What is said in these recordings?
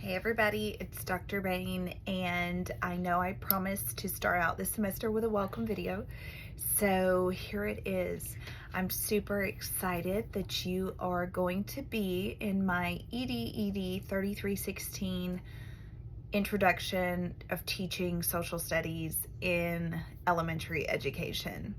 Hey everybody, it's Dr. Bain, and I know I promised to start out this semester with a welcome video, so here it is. I'm super excited that you are going to be in my EDED 3316 Introduction of Teaching Social Studies in Elementary Education.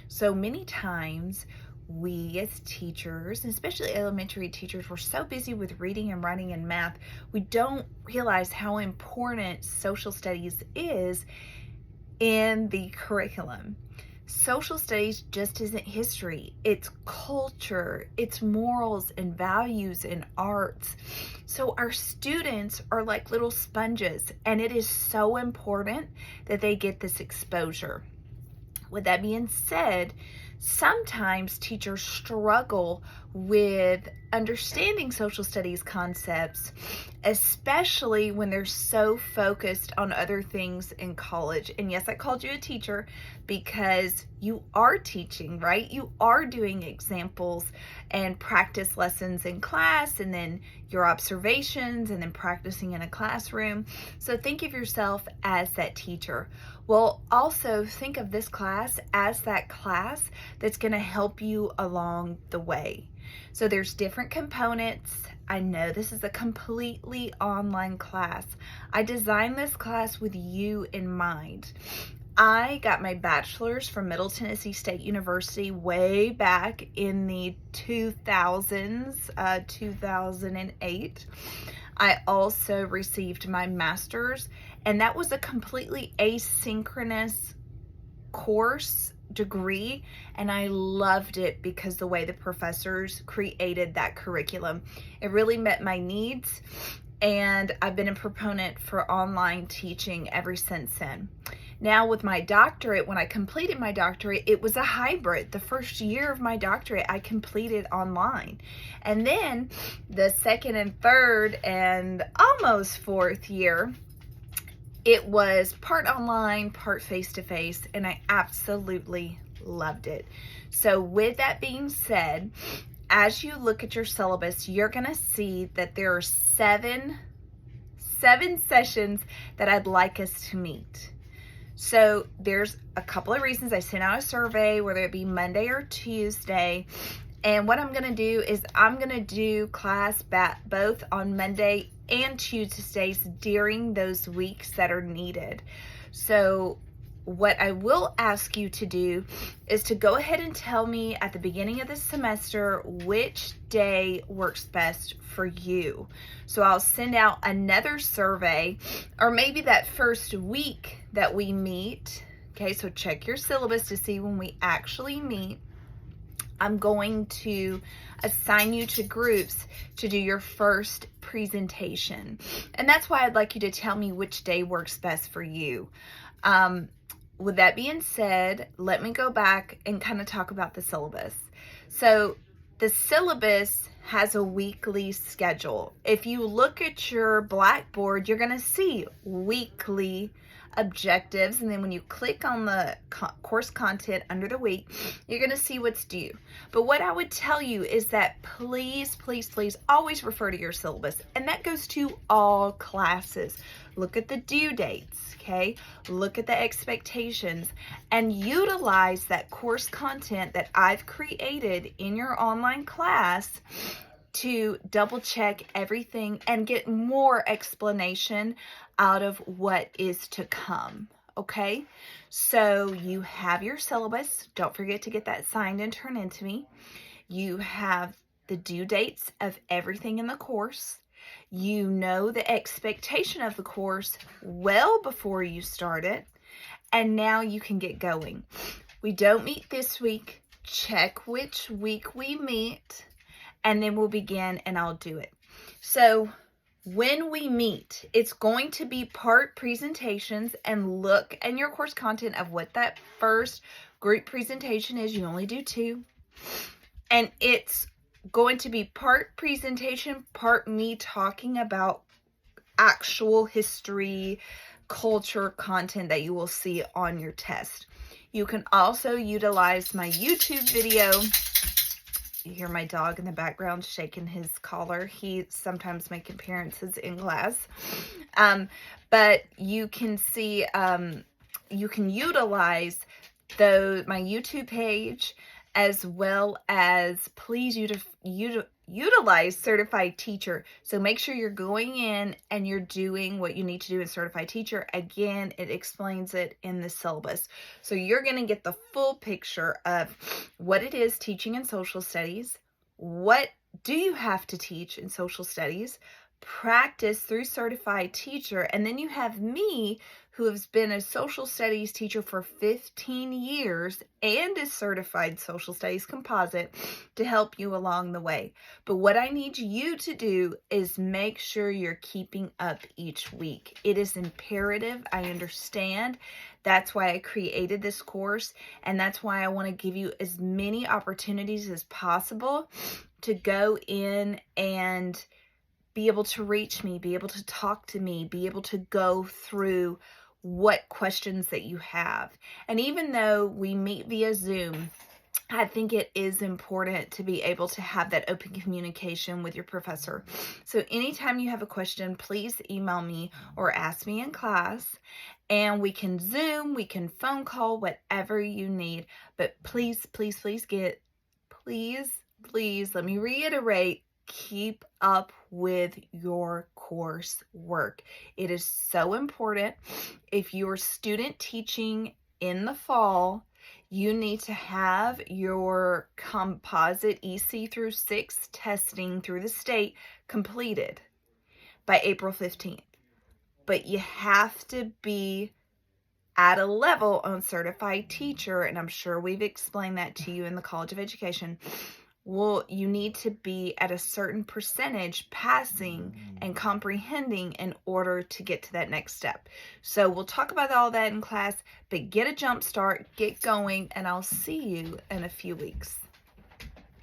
So many times we as teachers, especially elementary teachers, we're so busy with reading and writing and math, we don't realize how important social studies is in the curriculum. Social studies just isn't history, it's culture, it's morals and values and arts. So our students are like little sponges, and it is so important that they get this exposure. With that being said, sometimes teachers struggle with understanding social studies concepts, especially when they're so focused on other things in college. And yes, I called you a teacher because you are teaching, right? You are doing examples and practice lessons in class, and then your observations, and then practicing in a classroom. So think of yourself as that teacher. Well, also think of this class as that class that's going to help you along the way. So there's different components. I know this is a completely online class. I designed this class with you in mind. I got my bachelor's from Middle Tennessee State University way back in the 2000s, 2008. I also received my master's, and that was a completely asynchronous course degree, and I loved it because the way the professors created that curriculum, it really met my needs, and I've been a proponent for online teaching ever since then. Now with my doctorate, when I completed my doctorate, it was a hybrid. The first year of my doctorate, I completed online. And then the second and third and almost fourth year, it was part online, part face-to-face, and I absolutely loved it. So with that being said, as you look at your syllabus, you're gonna see that there are seven sessions that I'd like us to meet. So there's a couple of reasons. I sent out a survey, whether it be Monday or Tuesday. And what I'm going to do is I'm going to do class both on Monday and Tuesdays during those weeks that are needed. So what I will ask you to do is to go ahead and tell me at the beginning of the semester which day works best for you. So I'll send out another survey, or maybe that first week that we meet. Okay, so check your syllabus to see when we actually meet. I'm going to assign you to groups to do your first presentation. And that's why I'd like you to tell me which day works best for you. With that being said, let me go back and kind of talk about the syllabus. So the syllabus has a weekly schedule. If you look at your Blackboard, you're going to see weekly objectives, and then when you click on the course content under the week, you're going to see what's due. But what I would tell you is that please always refer to your syllabus, and that goes to all classes. Look at the due dates, okay? Look at the expectations, and utilize that course content that I've created in your online class to double check everything and get more explanation out of what is to come, okay? So you have your syllabus. Don't forget to get that signed and turned into me. You have the due dates of everything in the course. You know the expectation of the course well before you start it, and now you can get going. We don't meet this week. Check which week we meet, and then we'll begin and I'll do it. So when we meet, it's going to be part presentations, and look in your course content of what that first group presentation is. You only do 2. And it's going to be part presentation, part me talking about actual history, culture content that you will see on your test. You can also utilize my YouTube video You hear my dog in the background shaking his collar. He sometimes makes appearances in class. But you can see, you can utilize my YouTube page, as well as please utilize Certified Teacher. So make sure you're going in and you're doing what you need to do in Certified Teacher. Again, it explains it in the syllabus. So you're going to get the full picture of what it is teaching in social studies. What do you have to teach in social studies? Practice through Certified Teacher. And then you have me, who has been a social studies teacher for 15 years and a certified social studies composite, to help you along the way. But what I need you to do is make sure you're keeping up each week. It is imperative. I understand. That's why I created this course, and that's why I want to give you as many opportunities as possible to go in and be able to reach me, be able to talk to me, be able to go through what questions that you have. And even though we meet via Zoom, I think it is important to be able to have that open communication with your professor. So anytime you have a question, please email me or ask me in class, and we can Zoom, we can phone call, whatever you need. But please, please, please let me reiterate, keep up with your coursework. It is so important. If you're student teaching in the fall, you need to have your composite EC through 6 testing through the state completed by April 15th. But you have to be at a level on Certified Teacher, and I'm sure we've explained that to you in the College of Education. Well, you need to be at a certain percentage passing and comprehending in order to get to that next step. So we'll talk about all that in class, but get a jump start, get going, and I'll see you in a few weeks.